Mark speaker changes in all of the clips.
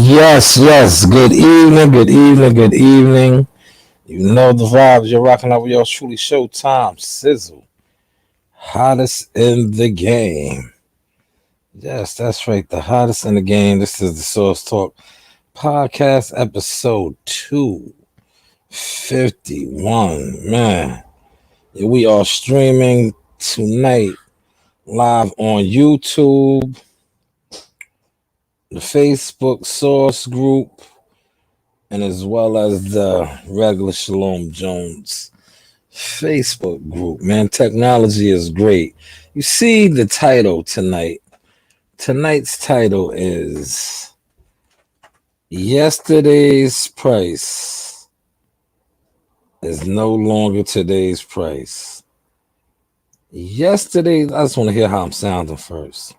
Speaker 1: Yes, yes. Good evening, good evening, good evening. You know the vibes. You're rocking out with yours truly Showtime Sizzle. Hottest in the game. Yes, that's right. The hottest in the game. This is the Source Talk Podcast episode 251. Man, we are streaming tonight live on YouTube, the Facebook Source group, and as well as the regular Shalom Jones Facebook group. Man, technology is great. You see the title tonight. Tonight's title is Yesterday's Price is No Longer Today's Price. Yesterday, I just want to hear how I'm sounding first.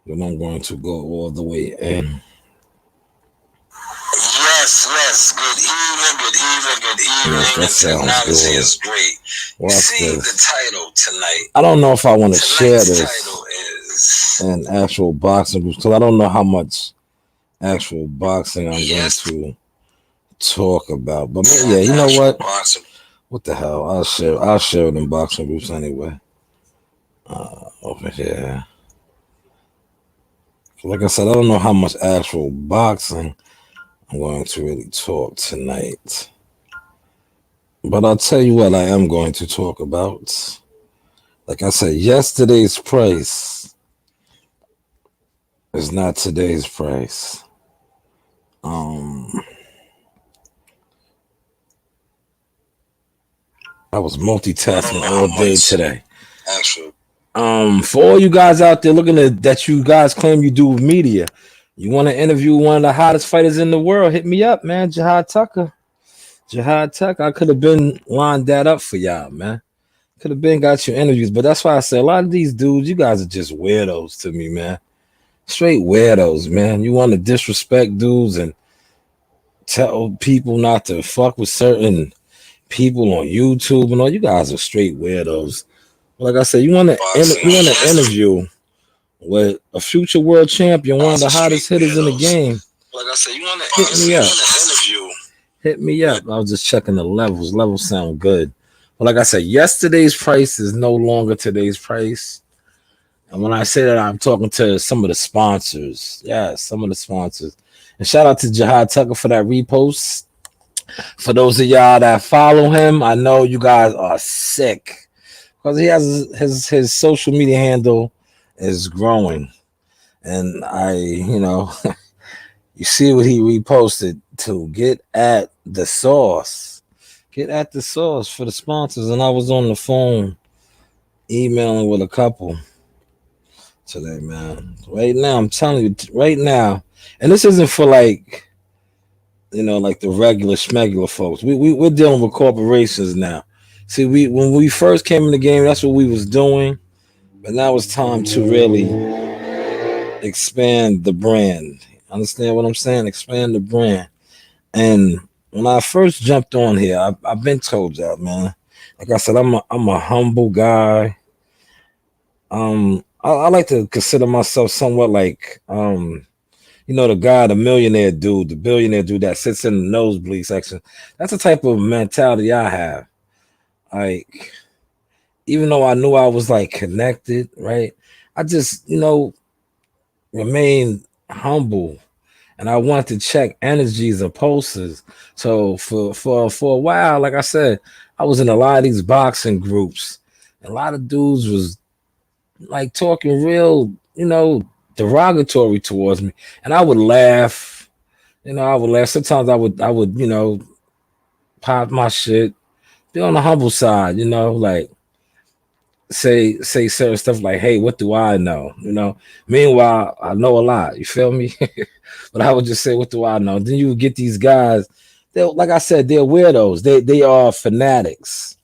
Speaker 1: Then I'm going to go all the way in. Yes. Good evening. Yes, that sounds good. Is great. Watch see this. The title tonight. I don't know if I want to share this in actual boxing groups because I don't know how much actual boxing I'm going to talk about. But yeah, you know what? What the hell? I'll share it in boxing groups anyway. Over here. Like I said, I don't know how much actual boxing I'm going to really talk tonight. But I'll tell you what I am going to talk about. Like I said, yesterday's price is not today's price. I was multitasking all day today. Actually. For all you guys out there looking at that you guys claim you do media, you want to interview one of the hottest fighters in the world, hit me up, man. Jihad Tucker, I could have been lined that up for y'all, man. Could have been got you interviews, but that's why I say a lot of these dudes, you guys are just weirdos to me, man. Straight weirdos, man. You want to disrespect dudes and tell people not to fuck with certain people on YouTube and all. You guys are straight weirdos. Like I said, you want to interview with a future world champion, one of the hottest hitters in the game. Like I said, you want to hit me up. Hit me up. I was just checking the levels. Levels sound good. But like I said, yesterday's price is no longer today's price. And when I say that, I'm talking to some of the sponsors. Yeah, some of the sponsors. And shout out to Jihad Tucker for that repost. For those of y'all that follow him, I know you guys are sick because he has his social media handle is growing. And you see what he reposted to get at the source. Get at the source for the sponsors. And I was on the phone emailing with a couple today, man. Right now, I'm telling you, right now, and this isn't for like the regular schmegular folks. We're dealing with corporations now. See, when we first came in the game, that's what we was doing. But now it's time to really expand the brand. Understand what I'm saying? Expand the brand. And when I first jumped on here, I've been told that, man. Like I said, I'm a humble guy. I like to consider myself somewhat like the guy, the millionaire dude, the billionaire dude that sits in the nosebleed section. That's the type of mentality I have. Like, even though I knew I was like connected, right? I just, remain humble. And I wanted to check energies and pulses. So for a while, like I said, I was in a lot of these boxing groups. A lot of dudes was like talking real, derogatory towards me. And I would laugh. Sometimes I would, pop my shit. Be on the humble side, like say certain stuff like, hey, what do I know? Meanwhile, I know a lot. You feel me? But I would just say, what do I know? Then you would get these guys. They, like I said, they're weirdos. They are fanatics,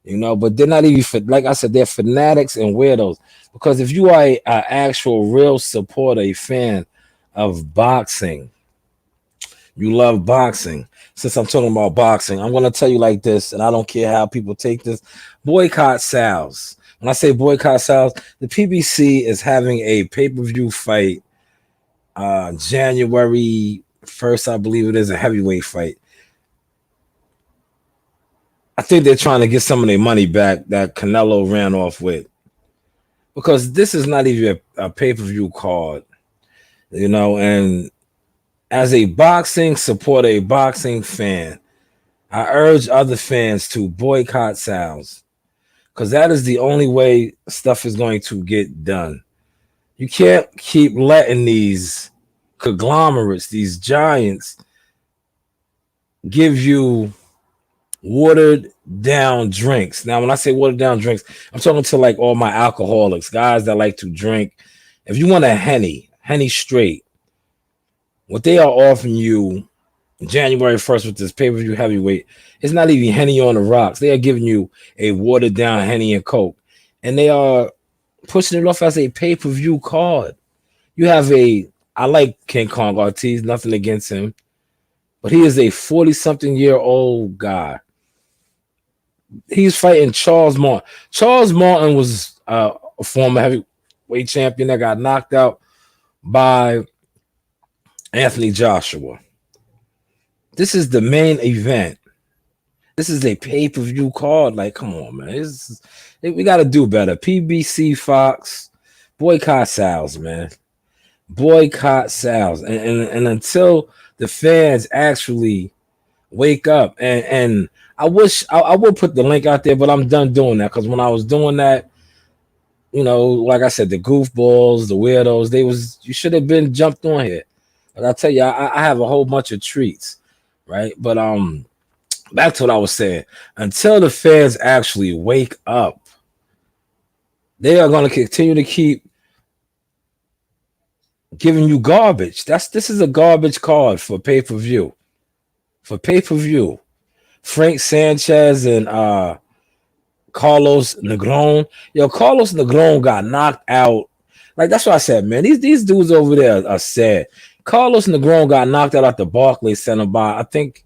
Speaker 1: but they're not even like I said, they're fanatics and weirdos. Because if you are an actual real supporter, a fan of boxing, you love boxing. Since I'm talking about boxing, I'm gonna tell you like this, and I don't care how people take this. Boycott Sal's. When I say boycott Sal's, the PBC is having a pay-per-view fight January 1st, I believe it is, a heavyweight fight. I think they're trying to get some of their money back that Canelo ran off with, because this is not even a pay-per-view card, and as a boxing supporter, a boxing fan, I urge other fans to boycott Sal's, because that is the only way stuff is going to get done. You can't keep letting these conglomerates, these giants, give you watered down drinks. Now, when I say watered down drinks, I'm talking to like all my alcoholics, guys that like to drink. If you want a Henny straight, what they are offering you January 1st with this pay-per-view heavyweight, it's not even Henny on the rocks. They are giving you a watered down Henny and Coke, and they are pushing it off as a pay-per-view card. You have I like King Kong Ortiz, nothing against him, but he is a 40-something-year-old guy. He's fighting Charles Martin. Charles Martin was a former heavyweight champion that got knocked out by Anthony Joshua. This is the main event. This is a pay-per-view card. Like, come on, man. We got to do better. PBC, Fox, boycott Sal's, man. Boycott Sal's. And until the fans actually wake up, and I wish I would put the link out there, but I'm done doing that, because when I was doing that, like I said, the goofballs, the weirdos, you should have been jumped on here. But I tell you, I have a whole bunch of treats, right? But back to what I was saying. Until the fans actually wake up, they are going to continue to keep giving you garbage. This is a garbage card for pay-per-view. For pay-per-view. Frank Sanchez and Carlos Negron. Carlos Negron got knocked out. Like, that's what I said, man. These dudes over there are sad. Carlos Negron got knocked out at the Barclays Center by, I think,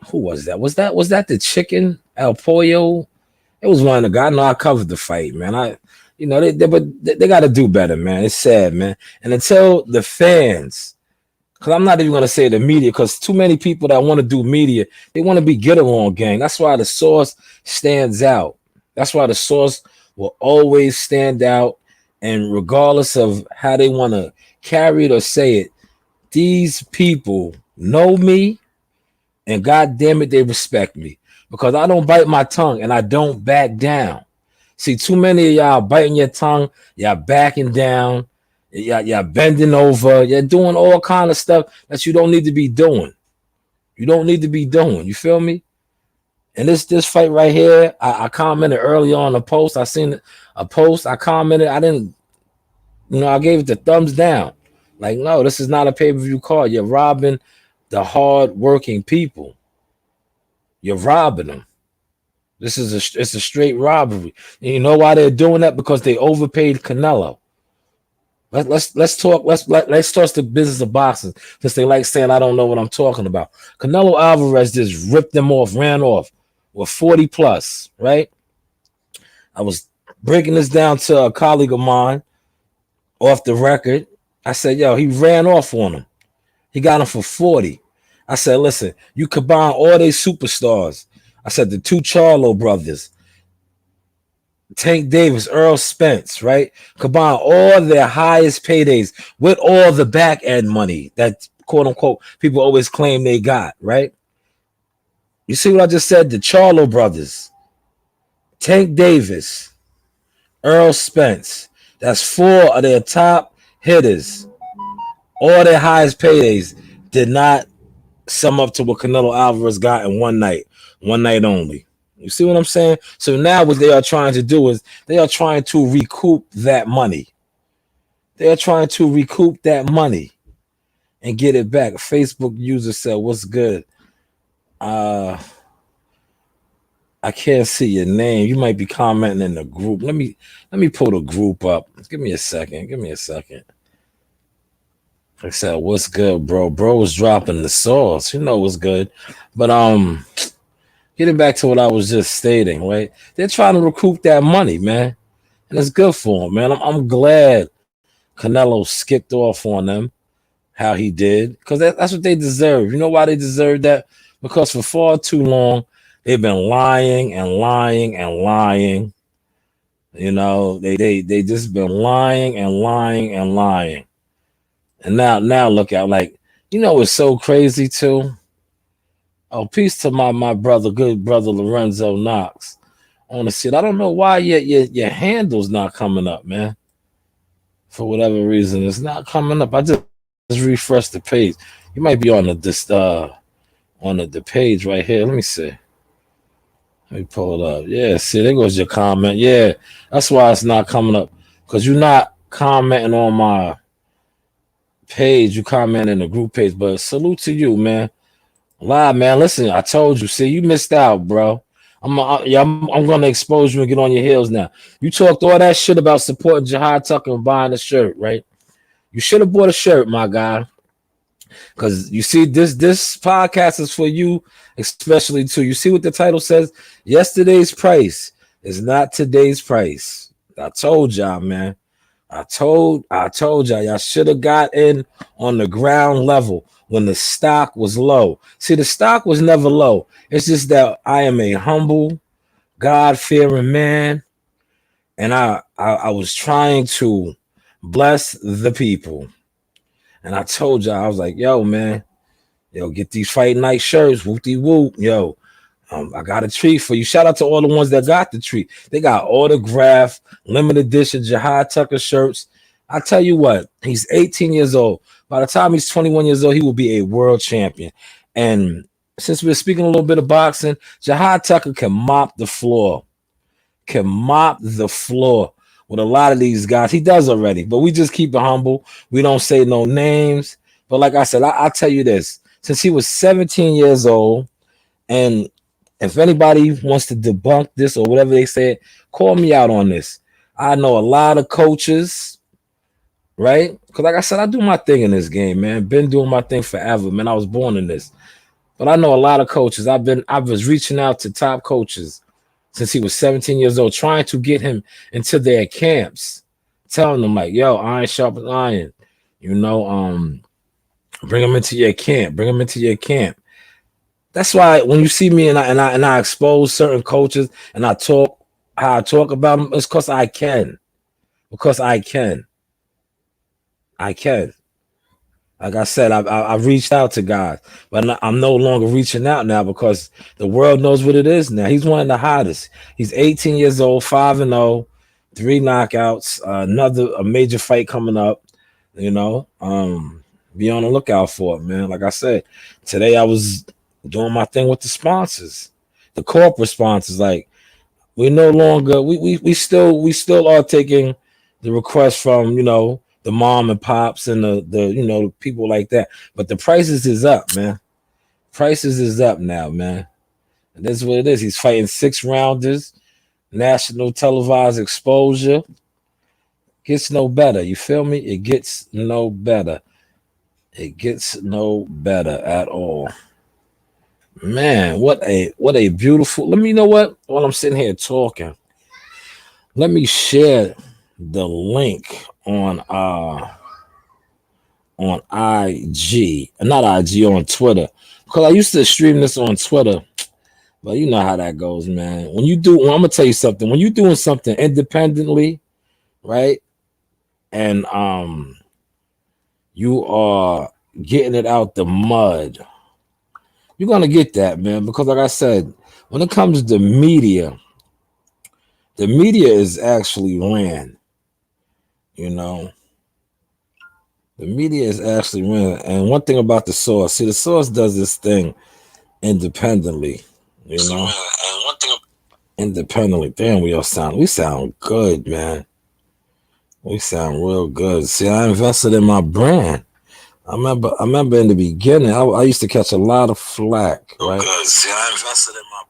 Speaker 1: who was that? Was that the chicken El Pollo? It was one of the guys. No, I covered the fight, man. They got to do better, man. It's sad, man. And until the fans, because I'm not even going to say the media, because too many people that want to do media, they want to be get-along gang. That's why the source stands out. That's why the source will always stand out. And regardless of how they want to carry it or say it, these people know me, and God damn it, they respect me, because I don't bite my tongue and I don't back down. See, too many of y'all biting your tongue, y'all backing down, y'all bending over, you're doing all kind of stuff that you don't need to be doing. You don't need to be doing. You feel me? And this fight right here, I commented early on a post. I seen a post. I commented. I didn't, I gave it the thumbs down. Like, no, this is not a pay-per-view card. You're robbing the hard-working people. You're robbing them. It's a straight robbery. And you know why they're doing that? Because they overpaid Canelo. Let's talk. Let's toss the business of boxing, since they like saying I don't know what I'm talking about. Canelo Alvarez just ripped them off, ran off with 40 plus, right? I was breaking this down to a colleague of mine off the record. I said, yo, he ran off on him. He got him for 40. I said, listen, you combine all these superstars. I said, the two Charlo brothers, Tank Davis, Earl Spence, right? Combine all their highest paydays with all the back end money that, quote unquote, people always claim they got, right? You see what I just said? The Charlo brothers, Tank Davis, Earl Spence. That's 4 of their top hitters. All their highest paydays did not sum up to what Canelo Alvarez got in one night only. You see what I'm saying? So now what they are trying to do is they are trying to recoup that money. They are trying to recoup that money and get it back. A Facebook user said, what's good? I can't see your name. You might be commenting in the group. Let me pull the group up. Give me a second. I said, what's good, bro? Bro was dropping the sauce. You know what's good. But getting back to what I was just stating, right? They're trying to recoup that money, and it's good for them, man. I'm glad Canelo skipped off on them. how he did, because that's what they deserve. You know why they deserve that? Because for far too long they've been lying and lying and lying. You know, they just been lying and lying and lying. And now look out, like, you know, it's so crazy too. Oh, peace to my brother, good brother Lorenzo Knox on the shit. I don't know why your handle's not coming up, man. For whatever reason, it's not coming up. I just refreshed the page. You might be on the page right here. Let me see. Let me pull it up. Yeah, see, there goes your comment. Yeah, that's why it's not coming up. Because you're not commenting on my page. You comment in the group page. But salute to you, man. Live, man. Listen, I told you. See, you missed out, bro. I'm gonna expose you and get on your heels now. You talked all that shit about supporting Jihad Tucker and buying a shirt, right? You should have bought a shirt, my guy. Because you see, this podcast is for you, especially too. You see what the title says? Yesterday's price is not today's price. I told y'all, man. I told y'all should have got in on the ground level when the stock was low. See, the stock was never low. It's just that I am a humble, God-fearing man, and I was trying to bless the people. And I told y'all, I was like, yo, man, get these Fight Night shirts, whoop-de-whoop, yo. I got a treat for you. Shout out to all the ones that got the treat. They got autographed, limited edition Jihad Tucker shirts. I tell you what, he's 18 years old. By the time he's 21 years old, he will be a world champion. And since we're speaking a little bit of boxing, Jihad Tucker can mop the floor. With a lot of these guys. He does already, but we just keep it humble. We don't say no names. But like I said, I'll tell you this. Since he was 17 years old, and if anybody wants to debunk this or whatever they said, call me out on this. I know a lot of coaches, right? Because like I said, I do my thing in this game, man. Been doing my thing forever, man. I was born in this. But I know a lot of coaches. I was reaching out to top coaches since he was 17 years old, trying to get him into their camps, telling them like, yo, iron sharpens iron. Bring him into your camp. That's why when you see me and I expose certain coaches and I talk how I talk about them, it's because I can. Like I said, I've reached out to guys, but I'm no longer reaching out now because the world knows what it is now. He's one of the hottest. He's 18 years old, 5-0, 3 knockouts, a major fight coming up. Be on the lookout for it, man. Like I said, today I was doing my thing with the sponsors, the corporate sponsors. Like we no longer we still are taking the requests from the mom and pops and the people like that, but the prices is up, man. Prices is up now, man. And that's what it is. He's fighting 6-rounders, national televised exposure. Gets no better. You feel me? It gets no better. It gets no better at all. Man, what a beautiful. Let me know what while I'm sitting here talking. Let me share the link on IG, not IG, on Twitter, because I used to stream this on Twitter, but you know how that goes, man. I'm gonna tell you something. When you're doing something independently, right, and you are getting it out the mud, you're gonna get that, man. Because like I said, when it comes to media, the media is actually ran. The media is actually ran. And one thing about the Source, the Source does this thing independently. Independently. Damn, we sound good, man. We sound real good. See, I invested in my brand. I remember in the beginning, I used to catch a lot of flack, right? Good. See, I invested in my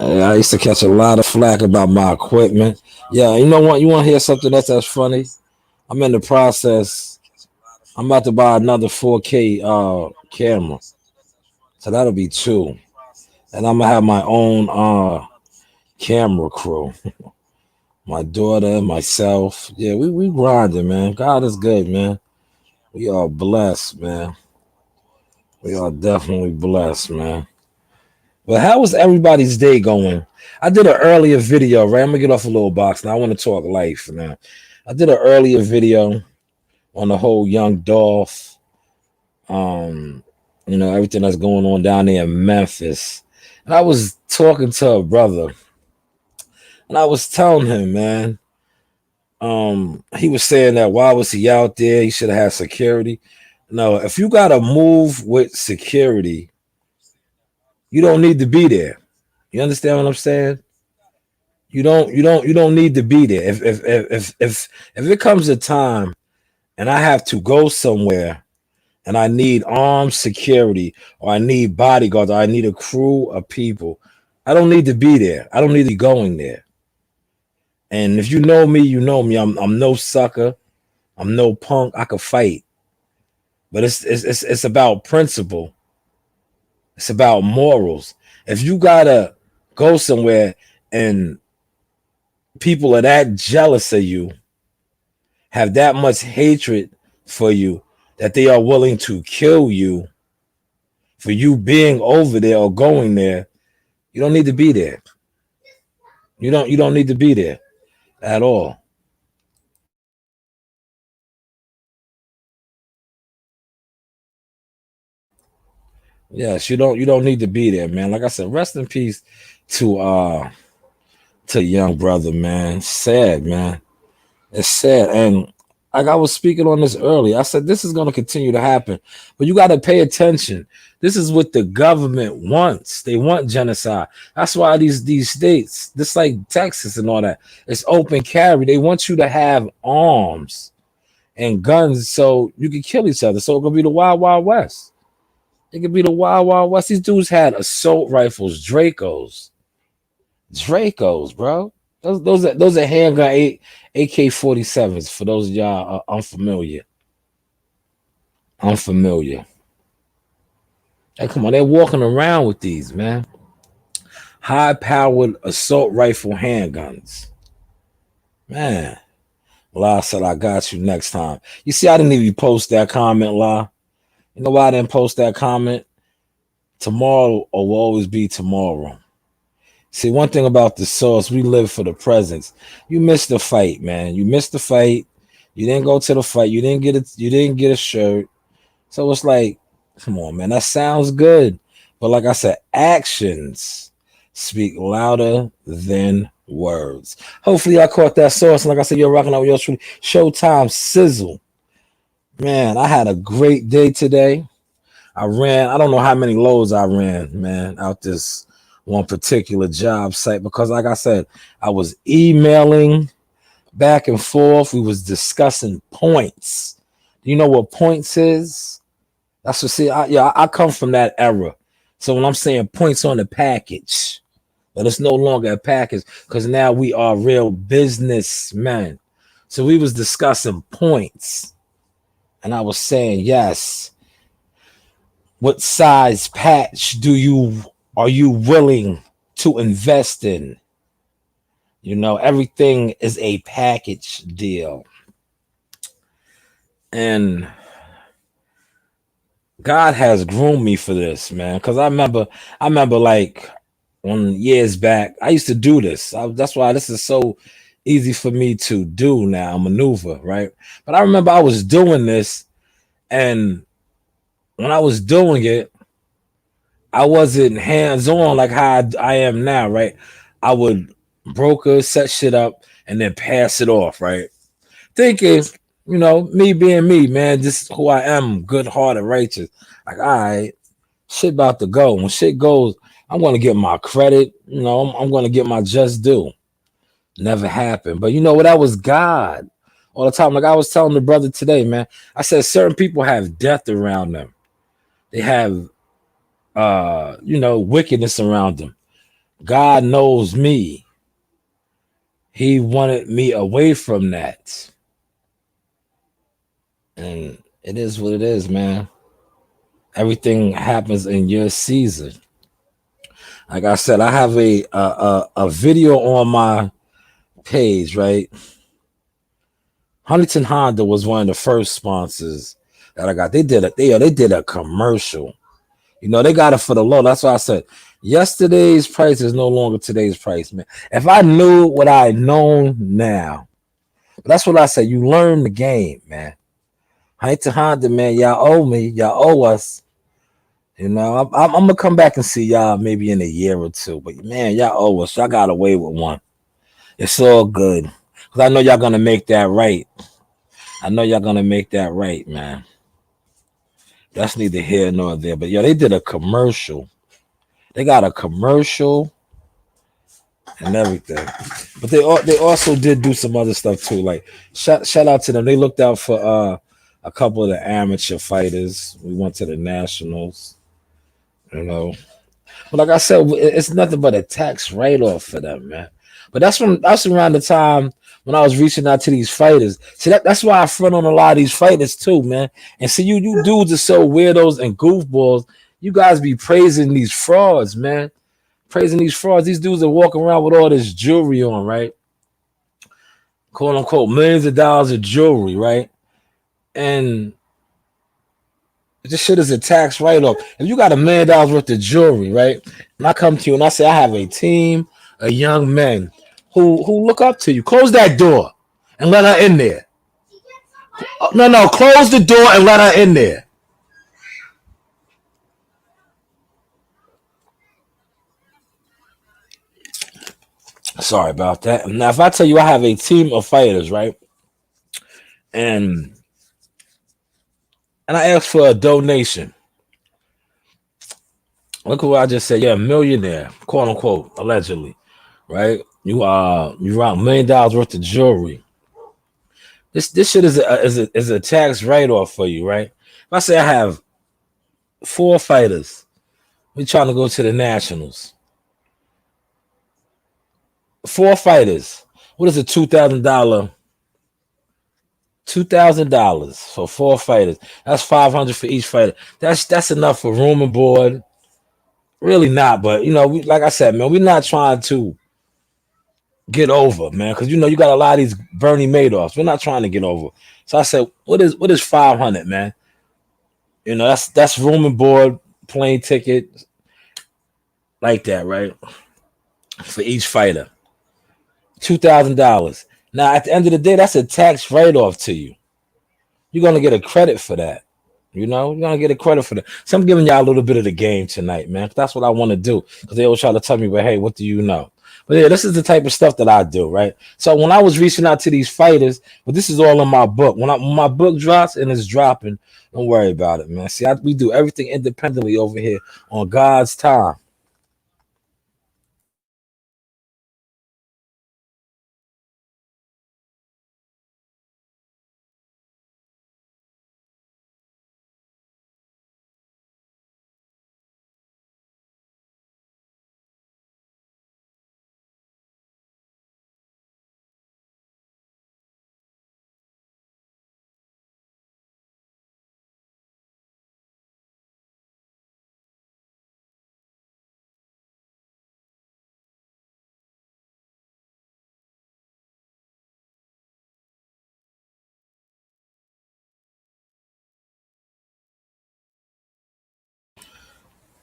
Speaker 1: brand. I used to catch a lot of flack about my equipment. Yeah, you know what? You want to hear something that's funny? I'm in the process. I'm about to buy another 4K camera. So that'll be 2. And I'm going to have my own camera crew. My daughter, myself. Yeah, we grinding, man. God is good, man. We are blessed, man. We are definitely blessed, man. Well, how was everybody's day going? I did an earlier video, right? I'm gonna get off a little box now. I want to talk life now. I did an earlier video on the whole Young Dolph, um, everything that's going on down there in Memphis. And I was talking to a brother, and I was telling him, man, he was saying that why was he out there? He should have had security. No, if you gotta move with security, you don't need to be there. You understand what I'm saying? You don't need to be there. If it comes a time and I have to go somewhere and I need armed security or I need bodyguards or I need a crew of people, I don't need to be there. I don't need to be going there. And if you know me, you know me. I'm no sucker. I'm no punk. I could fight. But it's about principle. It's about morals. If you gotta go somewhere and people are that jealous of you, have that much hatred for you that they are willing to kill you for you being over there or going there, you don't need to be there. You don't need to be there at all. Yes, you don't need to be there, man. Like I said, rest in peace to young brother, man. Sad, man. It's sad. And like I was speaking on this earlier, I said this is going to continue to happen, but you got to pay attention. This is what the government wants. They want genocide. That's why these states, just like Texas and all that, it's open carry. They want you to have arms and guns so you can kill each other. So it could be the Wild Wild West. It could be the Wild Wild West. These dudes had assault rifles, Dracos, bro. Those are handgun AK-47s for those of y'all unfamiliar. Hey, come on, they're walking around with these, man. High-powered assault rifle handguns. Man. La said, I got you next time. You see, I didn't even post that comment, La. You know why I didn't post that comment? Tomorrow will always be tomorrow. See, one thing about the source, we live for the presence. You missed the fight, man. You missed the fight. You didn't go to the fight. You didn't get it. You didn't get a shirt. So it's like, come on, man. That sounds good, but like I said, actions speak louder than words. Hopefully, I caught that source. And like I said, you're rocking out with your truly Showtime Sizzle. Man, I had a great day today. I don't know how many loads I ran, man, out this one particular job site because, like I said, I was emailing back and forth. We was discussing points. Do you know what points is? That's what. See, I come from that era. So when I'm saying points on the package, but it's no longer a package because now we are real businessmen. So we was discussing points, and I was saying, yes, what size patch are you willing to invest in? You know, everything is a package deal. And God has groomed me for this, man. Because I remember like years back, I used to do this. That's why this is so easy for me to do now, maneuver, right? But I remember I was doing this, and when I was doing it, I wasn't hands-on like how I am now, right? I would broker, set shit up, and then pass it off, right? Thinking, me being me, man, this is who I am, good-hearted, righteous. Like, all right, shit about to go. When shit goes, I'm going to get my credit. I'm going to get my just due. Never happened. But you know what? That was God all the time. Like I was telling the brother today, man, I said certain people have death around them. They have wickedness around them. God knows me. He wanted me away from that. And it is what it is, man. Everything happens in your season. Like I said, I have a video on my page, right? Huntington Honda was one of the first sponsors that I got. They did a commercial. You know, they got it for the low. That's why I said yesterday's price is no longer today's price, man. If I knew what I know now, that's what I said. You learn the game, man. Height to Honda, man. Y'all owe me. Y'all owe us. You know, I'm gonna come back and see y'all maybe in a year or two. But man, y'all owe us. Y'all got away with one. It's all good. Cause I know y'all gonna make that right. I know y'all gonna make that right, man. That's neither here nor there. But yo, they did a commercial. They got a commercial and everything. But they also did do some other stuff too. Like shout out to them. They looked out for a couple of the amateur fighters. We went to the nationals, you know. But like I said, it's nothing but a tax write-off for them, man. But that's around the time when I was reaching out to these fighters. See, that's why I front on a lot of these fighters too, man. And see, you dudes are so weirdos and goofballs. You guys be praising these frauds, man. Praising these frauds. These dudes are walking around with all this jewelry on, right? Quote unquote, millions of dollars of jewelry, right? And this shit is a tax write-off. If you got $1 million worth of jewelry, right? And I come to you and I say I have a team of young men who look up to you. Close that door and let her in there. No, close the door and let her in there. Sorry about that. Now, if I tell you I have a team of fighters, right? And I ask for a donation. Look what I just said. You're a millionaire, quote unquote, allegedly, right? You around $1 million worth of jewelry. This shit is a tax write-off for you, right? If I say I have 4 fighters, we trying to go to the nationals. 4 fighters. What is a $2,000? $2,000 for 4 fighters. That's $500 for each fighter. That's enough for room and board. Really not, but you know, like I said, man, we're not trying to get over, man, because you know you got a lot of these Bernie Madoffs. We're not trying to get over. So I said, what is $500, man? You know, that's room and board, plane ticket, like that, right? For each fighter. $2,000. Now, at the end of the day, that's a tax write-off to you. You're gonna get a credit for that. You know, you're gonna get a credit for that. So I'm giving y'all a little bit of the game tonight, man. That's what I want to do. Because they always try to tell me, but hey, what do you know? But yeah, this is the type of stuff that I do, right? So when I was reaching out to these fighters, but this is all in my book. When my book drops and it's dropping, don't worry about it, man. See, we do everything independently over here on God's time.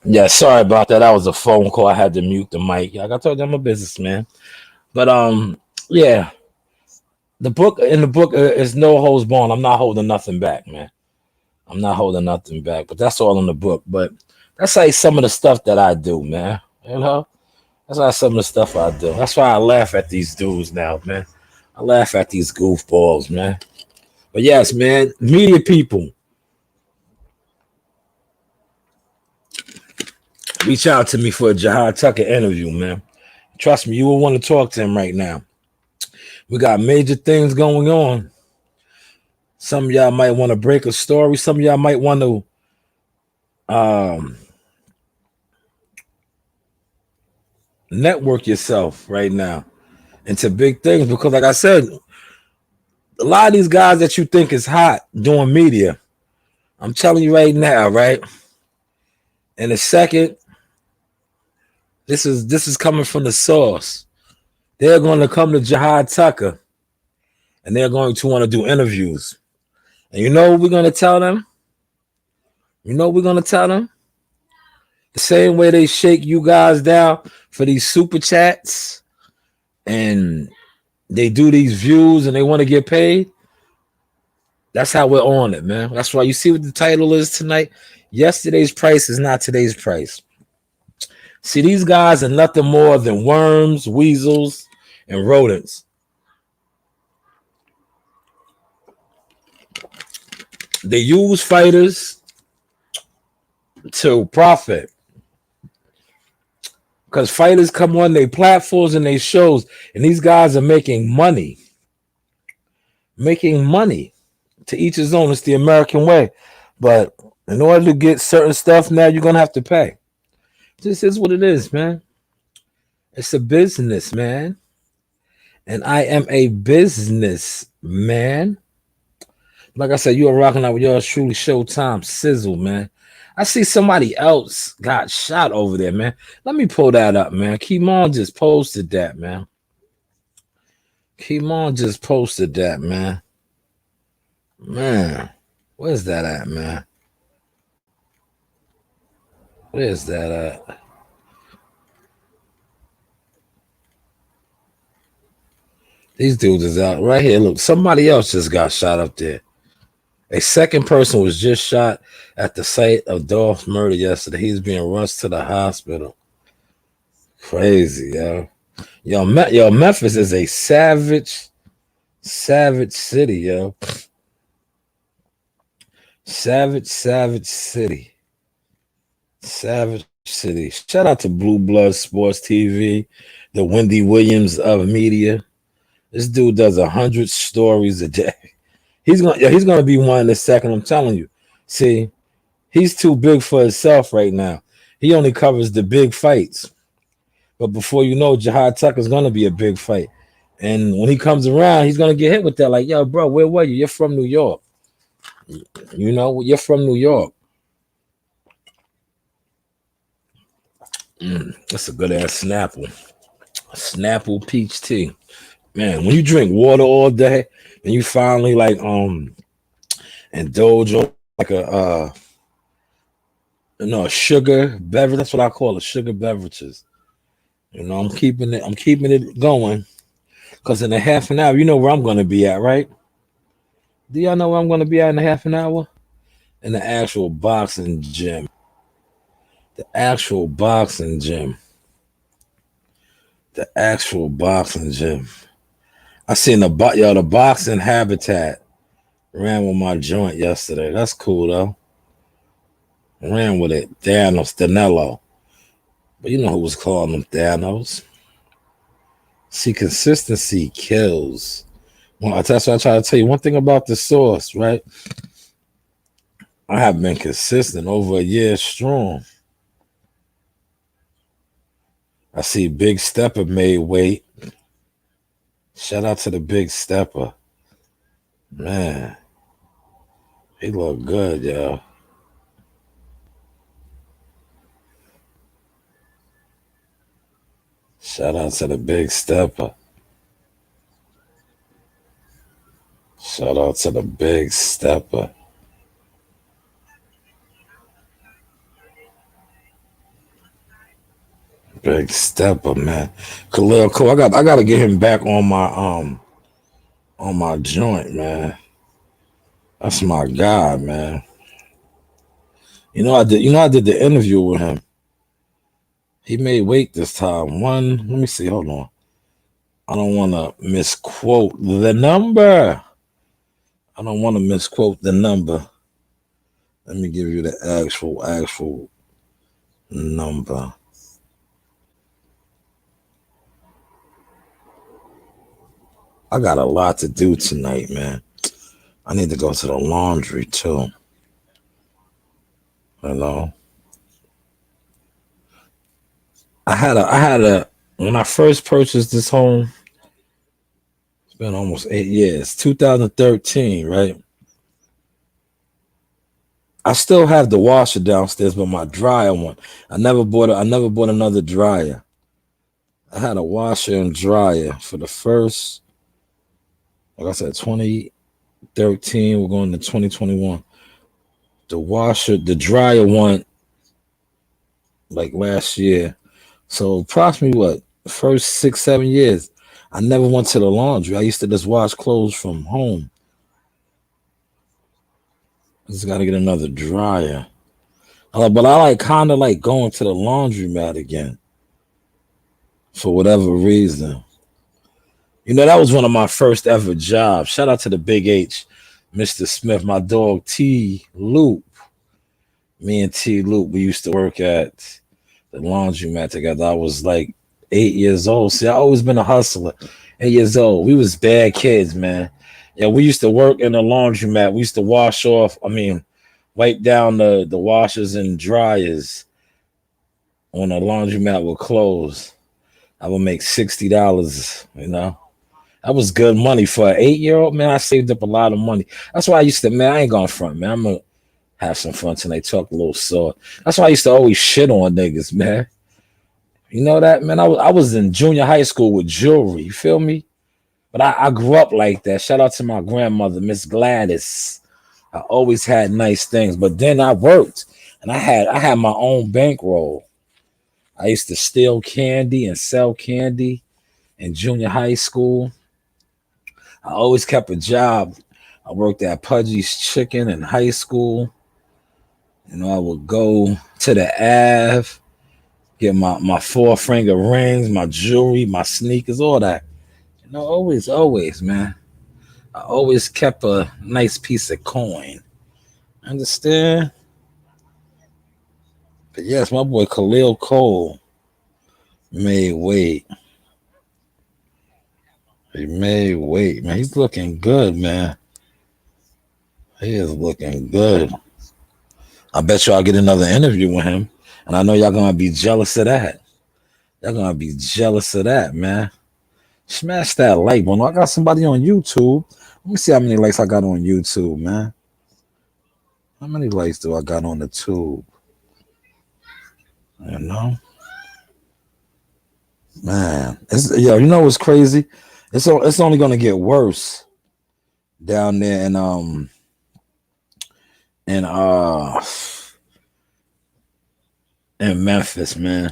Speaker 1: Yeah, sorry about that. That was a phone call. I had to mute the mic. Like I told you, I'm a businessman. But yeah, the book is no holds barred. I'm not holding nothing back, man. I'm not holding nothing back. But that's all in the book. But that's like some of the stuff that I do, man. You know, that's like some of the stuff I do. That's why I laugh at these dudes now, man. I laugh at these goofballs, man. But yes, man, media people, reach out to me for a Jihad Tucker interview, man. Trust me, you will want to talk to him right now. We got major things going on. Some of y'all might want to break a story. Some of y'all might want to network yourself right now into big things because, like I said, a lot of these guys that you think is hot doing media, I'm telling you right now, right? In a second, this is coming from the source. They're going to come to Jihad Tucker and they're going to want to do interviews. And you know what we're going to tell them? You know what we're gonna tell them? The same way they shake you guys down for these super chats and they do these views and they want to get paid. That's how we're on it, man. That's why you see what the title is tonight. Yesterday's price is not today's price. See, these guys are nothing more than worms, weasels, and rodents. They use fighters to profit. Because fighters come on their platforms and their shows, and these guys are making money. Making money. To each his own. It's the American way. But in order to get certain stuff now, you're going to have to pay. This is what it is, man. It's a business, man. And I am a business man. Like I said, you are rocking out with yours truly, Showtime Sizzle, man. I see somebody else got shot over there, man. Let me pull that up, man. Kimon just posted that, man. Kimon just posted that, man. Man, where's that at, man? Where's that at? These dudes is out right here. Look, somebody else just got shot up there. A second person was just shot at the site of Dolph's murder yesterday. He's being rushed to the hospital. Crazy, yo. Yo, Memphis is a savage city, yo. Savage city. Savage city. Shout out to Blue Blood Sports TV, the Wendy Williams of media. This dude does 100 stories a day. He's gonna be one in a second. I'm telling you. See, he's too big for himself right now. He only covers the big fights. But before you know, Jihad Tucker's gonna be a big fight. And when he comes around, he's gonna get hit with that. Like, yo, bro, where were you? You're from New York. You know, you're from New York. That's a good ass Snapple. Snapple peach tea. Man, when you drink water all day and you finally like indulge on like a sugar beverage, that's what I call it, sugar beverages. You know, I'm keeping it going. Because in a half an hour, you know where I'm gonna be at, right? Do y'all know where I'm gonna be at in a half an hour? In the actual boxing gym. The actual boxing gym. The actual boxing gym. I seen the boxing habitat. Ran with my joint yesterday. That's cool though. Ran with it. Thanos, Danilo. But you know who was calling them Thanos. See, consistency kills. Well, that's what I try to tell you. One thing about the source, right? I have been consistent over a year strong. I see Big Stepper made weight. Shout out to the Big Stepper. Man, he look good, yo. Shout out to the Big Stepper. Shout out to the Big Stepper. Big Stepper, man. Khalil Cole. I gotta get him back on my joint, man. That's my guy, man. I did the interview with him. He made weight this time. Let me see, hold on. I don't want to misquote the number. Let me give you the actual number. I got a lot to do tonight, man. I need to go to the laundry too. You know. I had a when I first purchased this home, it's been almost 8 years, 2013, right? I still have the washer downstairs, but my dryer one. I never bought another dryer. I had a washer and dryer for the first, like I said, 2013. We're going to 2021. The washer, the dryer went like last year. So approximately what, first 6, 7 years, I never went to the laundry. I used to just wash clothes from home. I just gotta get another dryer. But I like kind of like going to the laundromat again for whatever reason. That was one of my first ever jobs. Shout out to the Big H, Mr. Smith, my dog T Loop. Me and T Loop, we used to work at the laundromat together. I was like 8 years old. See, I always been a hustler. 8 years old. We was bad kids, man. Yeah, we used to work in the laundromat. We used to wipe down the washers and dryers when the laundromat would close. I would make $60, That was good money for an 8-year-old, man. I saved up a lot of money. That's why I used to, man, I ain't going front, man. I'm going to have some fun tonight, talk a little sore. That's why I used to always shit on niggas, man. You know that, man? I was in junior high school with jewelry, you feel me? But I grew up like that. Shout out to my grandmother, Miss Gladys. I always had nice things, but then I worked and I had my own bankroll. I used to steal candy and sell candy in junior high school. I always kept a job. I worked at Pudgy's Chicken in high school. I would go to the Ave, get my 4-finger rings, my jewelry, my sneakers, all that. Always, man. I always kept a nice piece of coin. Understand? But yes, my boy Khalil Cole made weight. He made weight, man. He's looking good, man. He is looking good. I bet you I'll get another interview with him. And I know y'all gonna be jealous of that. Y'all gonna be jealous of that, man. Smash that like button. I got somebody on YouTube. Let me see how many likes I got on YouTube, man. How many likes do I got on the tube? Man. You know what's crazy? It's only gonna get worse down there in Memphis, man.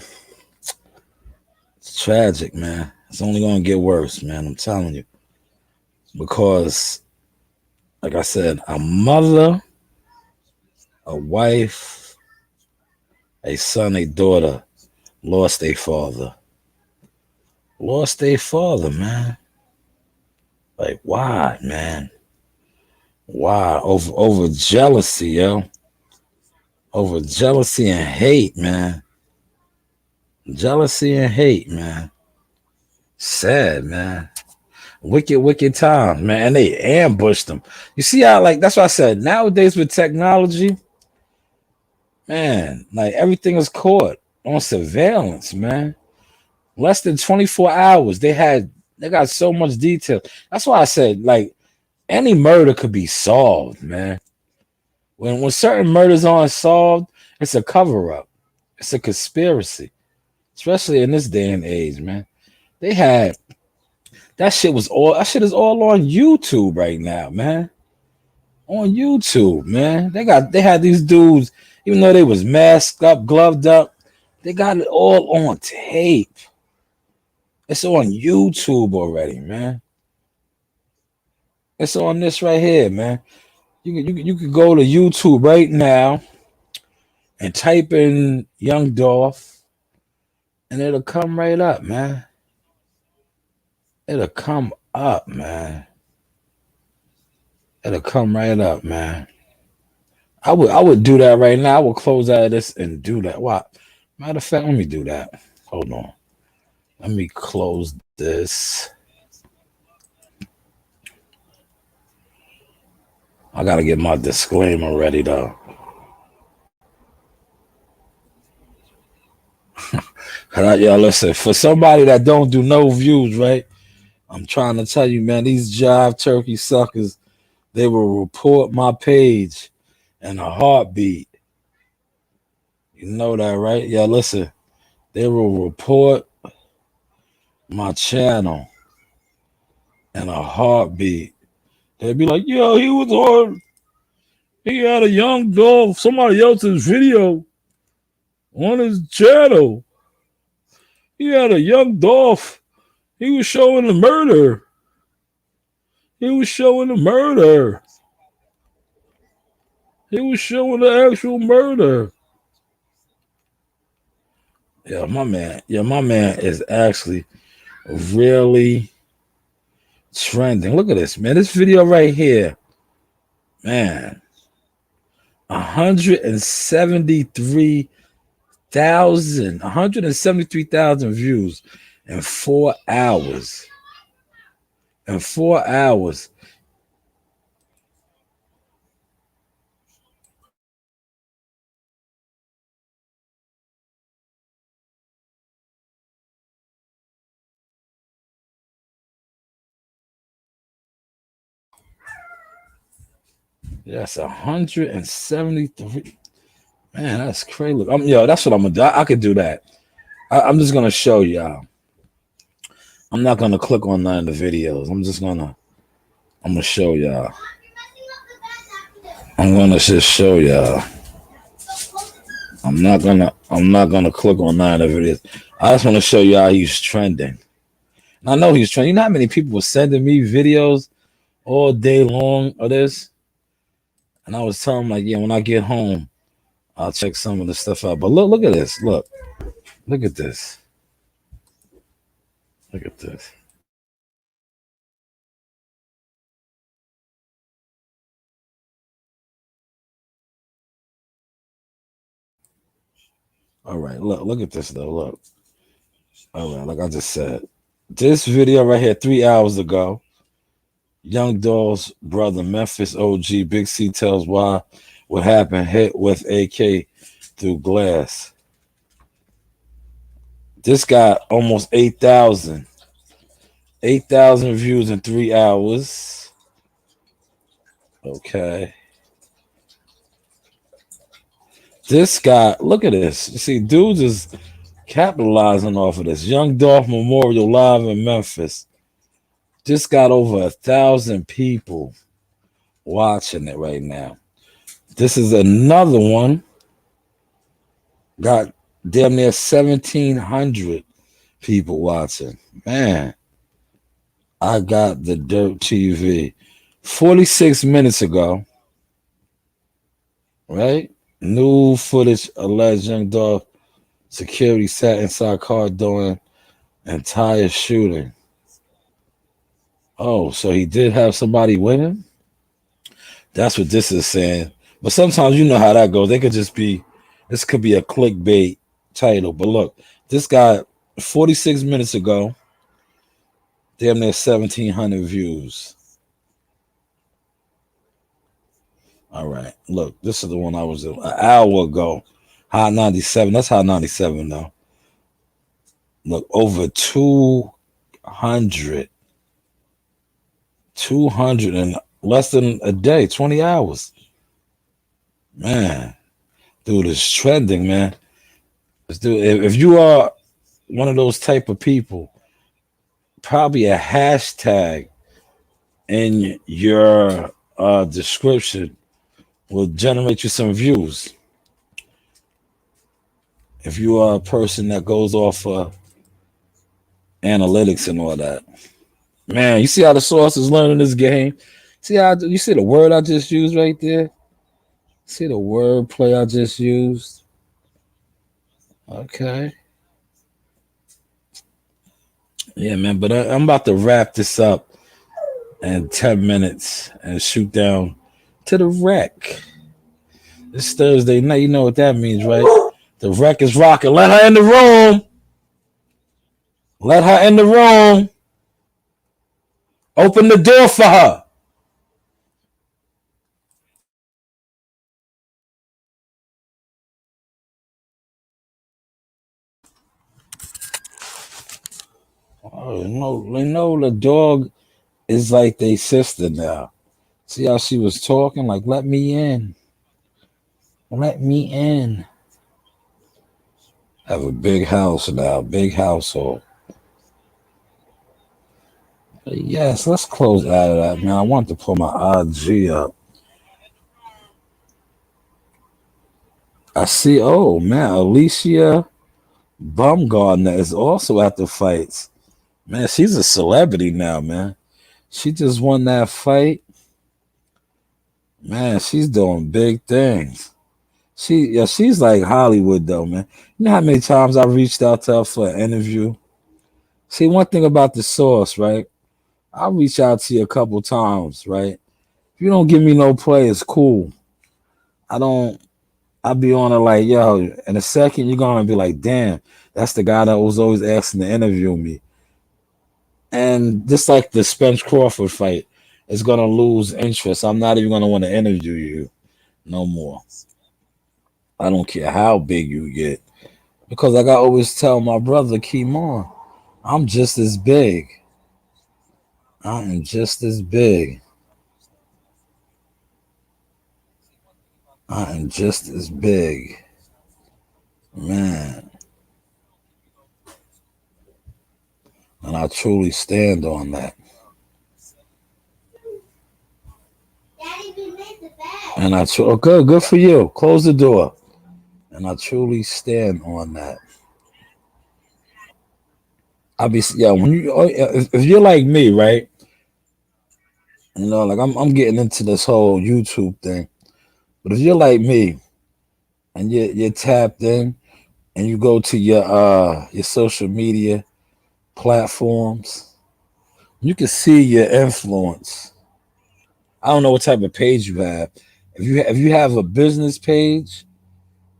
Speaker 1: It's tragic, man. It's only gonna get worse, man. I'm telling you. Because, like I said, a mother, a wife, a son, a daughter lost their father. Lost their father, man. Like, why, man? Why? Over jealousy, yo. Over jealousy and hate, man. Jealousy and hate, man. Sad, man. Wicked times, man. And they ambushed them. You see how, like, that's what I said. Nowadays with technology, man, like everything is caught on surveillance, man. Less than 24 hours. They got so much detail. That's why I said, like, any murder could be solved, man. When certain murders aren't solved, it's a cover-up. It's a conspiracy. Especially in this day and age, man. That shit is all on YouTube right now, man. On YouTube, man. They had these dudes, even though they was masked up, gloved up, they got it all on tape. It's on YouTube already, man. It's on this right here, man. You could go to YouTube right now and type in Young Dolph, and it'll come right up, man. It'll come up, man. It'll come right up, man. I would do that right now. I would close out of this and do that. What? Matter of fact, let me do that. Hold on. Let me close this. I gotta get my disclaimer ready though. Y'all listen, for somebody that don't do no views, right? I'm trying to tell you, man, these Jive Turkey suckers, they will report my page in a heartbeat. You know that, right? Yeah, listen, they will report my channel in a heartbeat. They'd be like, yo, he was on He had a young Dolph, somebody else's video on his channel. He had a young Dolph. He was showing the murder. He was showing the murder. He was showing the actual murder. Yeah, my man. Yeah, my man is actually really trending. Look at this, man. This video right here, man. 173,000 views in 4 hours. In 4 hours. Yes, 173. Man, that's crazy. Yo, that's what I'm gonna do. I could do that. I'm just gonna show y'all. I'm not gonna click on none of the videos. I'm gonna show y'all. I'm gonna just show y'all. I'm not gonna click on none of the videos. I just want to show y'all he's trending. And I know he's trending. You know how many people were sending me videos all day long of this? And I was telling them, like, yeah, when I get home, I'll check some of the stuff out. But look at this. Look at this. Look at this. All right, look at this though. Look. All right, like I just said. This video right here, 3 hours ago. Young Dolph's brother, Memphis OG, Big C tells why what happened, hit with AK through glass. This got almost 8,000. 8,000 views in 3 hours. Okay. This guy, look at this. You see, dudes is capitalizing off of this. Young Dolph Memorial Live in Memphis. Just got over 1,000 people watching it right now. This is another one. Got damn near 1,700 people watching. Man, I got the Dirt TV 46 minutes ago. Right? New footage alleged Young Dolph security sat inside car during entire shooting. Oh, so he did have somebody with him? That's what this is saying. But sometimes you know how that goes. They could just be, this could be a clickbait title. But look, this guy, 46 minutes ago, damn near 1,700 views. All right, look, this is the one I was in an hour ago. Hot 97. That's Hot 97 though. Look, over 200 in less than a day, 20 hours. Man, dude is trending, man. Dude, if you are one of those type of people, probably a hashtag in your description will generate you some views. If you are a person that goes off analytics and all that. Man, you see how the source is learning this game? See how you see the word I just used right there? See the word play I just used? Okay. Yeah, man, but I'm about to wrap this up in 10 minutes and shoot down to the wreck. It's Thursday night. You know what that means, right? The wreck is rocking. Let her in the room. Let her in the room. Open the door for her. Oh, no, they know the dog is like their sister now. See how she was talking? Like, let me in. Let me in. Have a big house now, big household. But yes, let's close out of that, man. I want to pull my IG up. I see. Oh man, Alicia Baumgartner is also at the fights. Man, she's a celebrity now, man. She just won that fight. Man, she's doing big things. She's like Hollywood though, man. You know how many times I reached out to her for an interview? See, one thing about the source, right? I'll reach out to you a couple times, right? If you don't give me no play, it's cool. I don't. I'll be on it like, yo. In a second, you're gonna be like, damn, that's the guy that was always asking to interview me. And just like the Spence Crawford fight, it's gonna lose interest. I'm not even gonna want to interview you no more. I don't care how big you get. Because like I always tell my brother, Kimon, I'm just as big. I am just as big. I am just as big. Man. And I truly stand on that. And oh, good for you. Close the door. And I truly stand on that. When if you're like me, right? You know, like I'm getting into this whole YouTube thing. But if you're like me and you're tapped in and you go to your social media platforms, you can see your influence. I don't know what type of page you have. If you have a business page,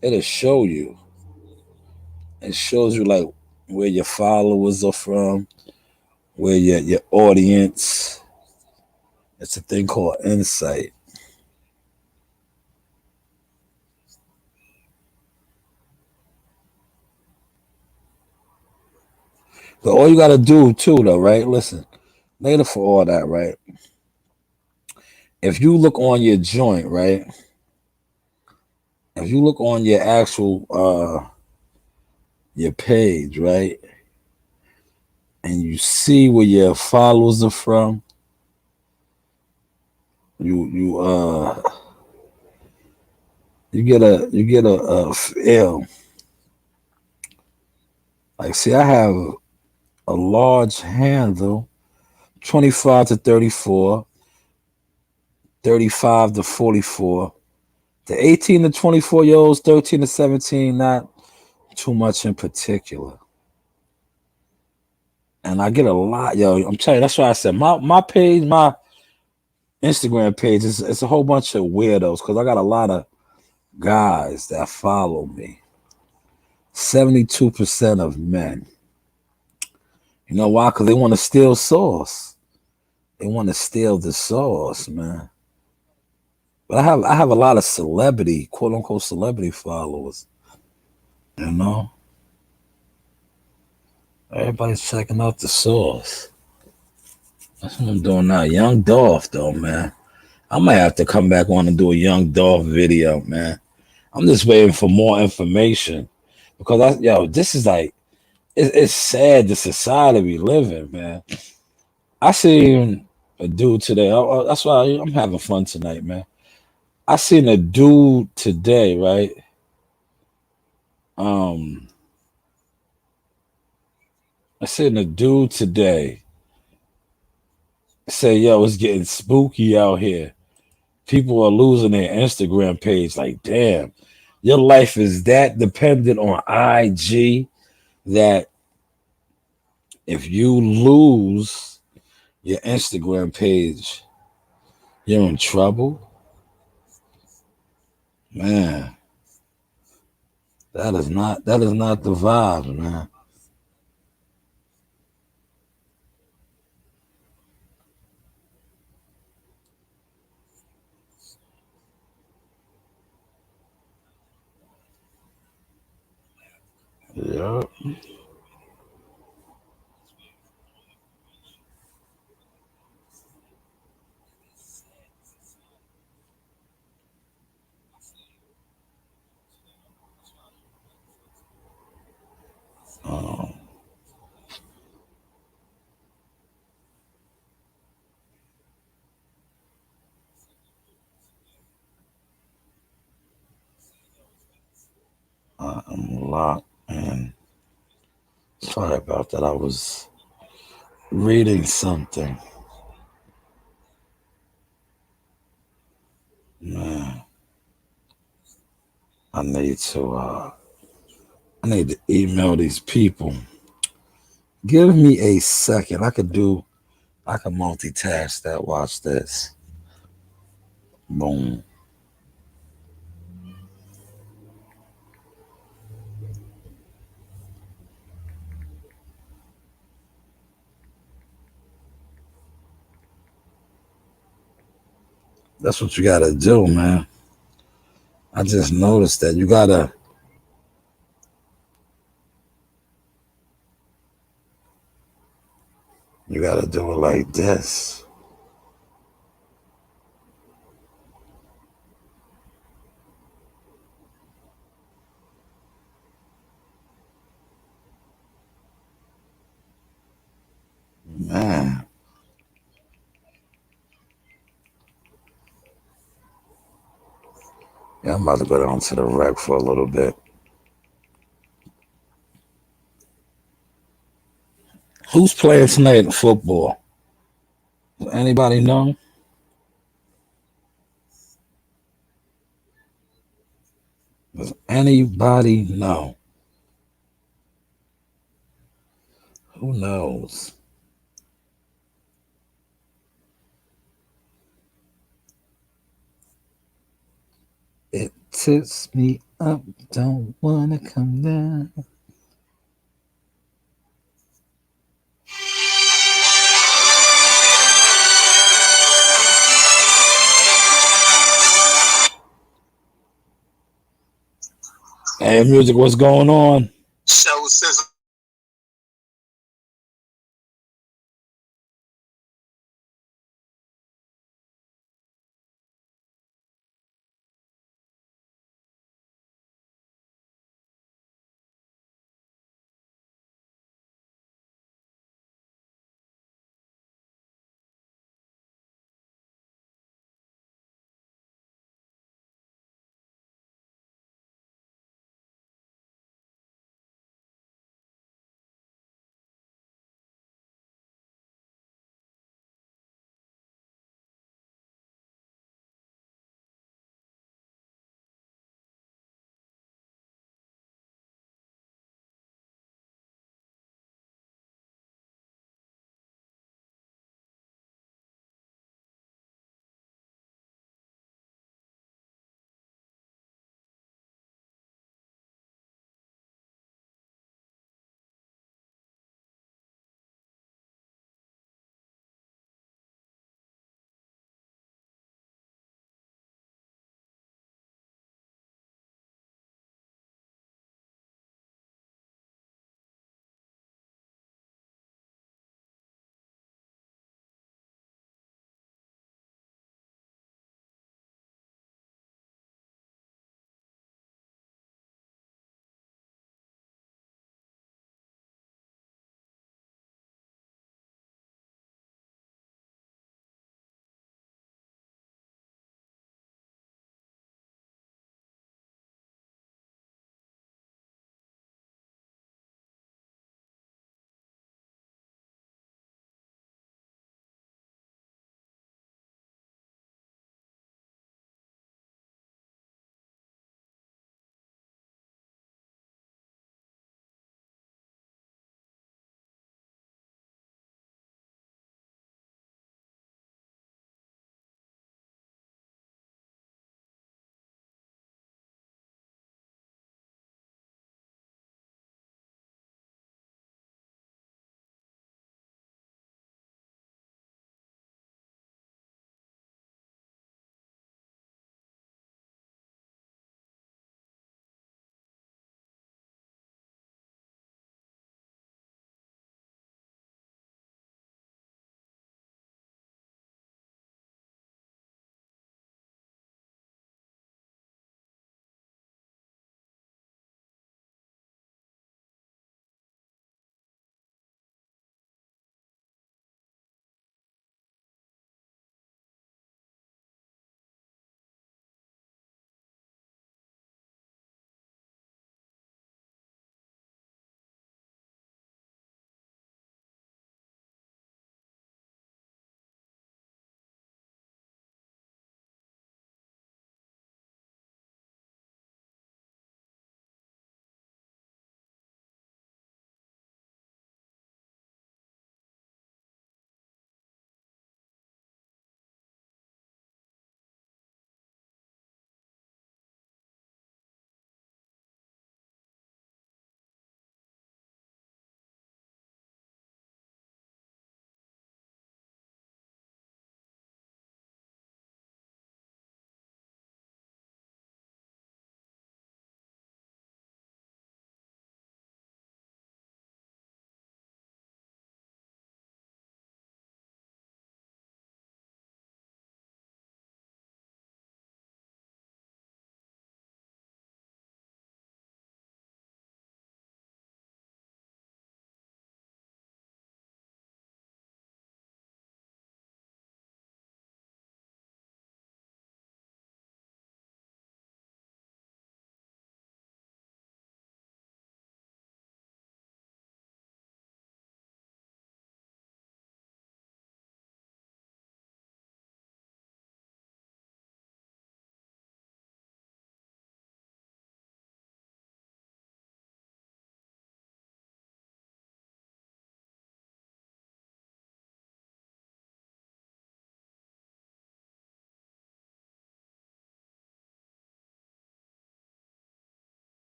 Speaker 1: it'll show you. It shows you like where your followers are from, where your audience. It's a thing called insight. But all you gotta do too, though, right? Listen, later for all that, right? If you look on your joint, right? If you look on your actual your page, right, and you see where your followers are from, you you get a feel. Like, see, I have a large handle, 25 to 34, 35 to 44. The 18 to 24 year olds, 13 to 17, not too much in particular. And I get a lot, yo. I'm telling you, that's why I said my page, my Instagram page is it's a whole bunch of weirdos because I got a lot of guys that follow me. 72% of men. You know why? Because they want to steal sauce. They want to steal the sauce, man. But I have a lot of celebrity, quote unquote celebrity followers. You know? Everybody's checking out the sauce. That's what I'm doing now. Young Dolph though, man. I might have to come back on and do a Young Dolph video, man. I'm just waiting for more information. Because this is like it's sad the society we live in, man. I seen a dude today. That's why I'm having fun tonight, man. I seen a dude today, right? Um, I seen a dude today say, "Yo, it's getting spooky out here. People are losing their Instagram page. Like, damn, your life is that dependent on IG that if you lose your Instagram page, you're in trouble." Man, that is not the vibe, man. Yeah. Um,
Speaker 2: lot, and sorry about that. I was reading something. Man, I need to I need to email these people. Give me a second. I can multitask that. Watch this. Boom. That's what you gotta do, man. I just noticed that you gotta do it like this. Man. Yeah, I'm about to go down to the rec for a little bit. Who's playing tonight in football? Does anybody know? Does anybody know? Who knows? It tips me up, don't wanna come down. Hey, music, what's going on?
Speaker 3: Show says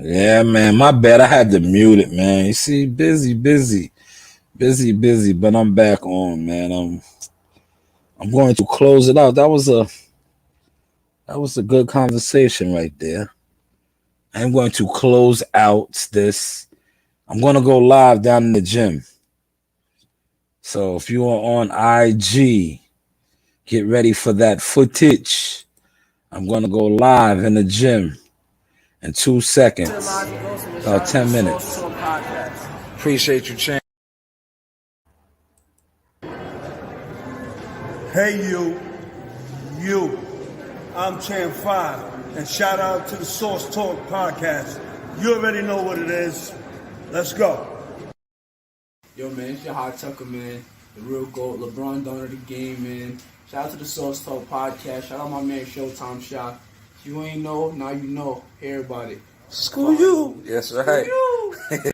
Speaker 2: Yeah, man. My bad. I had to mute it, man. You see, busy. But I'm back on, man. I'm going to close it out. That was a good conversation right there. I'm going to close out this. I'm going to go live down in the gym. So if you are on IG, get ready for that footage. I'm going to go live in the gym in 2 seconds, about 10 minutes. Appreciate you, Chan.
Speaker 3: Hey, you. I'm Chan 5, and shout out to the Source Talk podcast. You already know what it is. Let's go.
Speaker 4: Yo, man, it's your Hot Tucker, man. The real GOAT, LeBron Donner the game, man. Shout out to the Source Talk podcast. Shout out my man Showtime Shot. If you ain't know, now you know. Hear about it.
Speaker 2: Screw you.
Speaker 1: Yes, right.
Speaker 4: Screw you.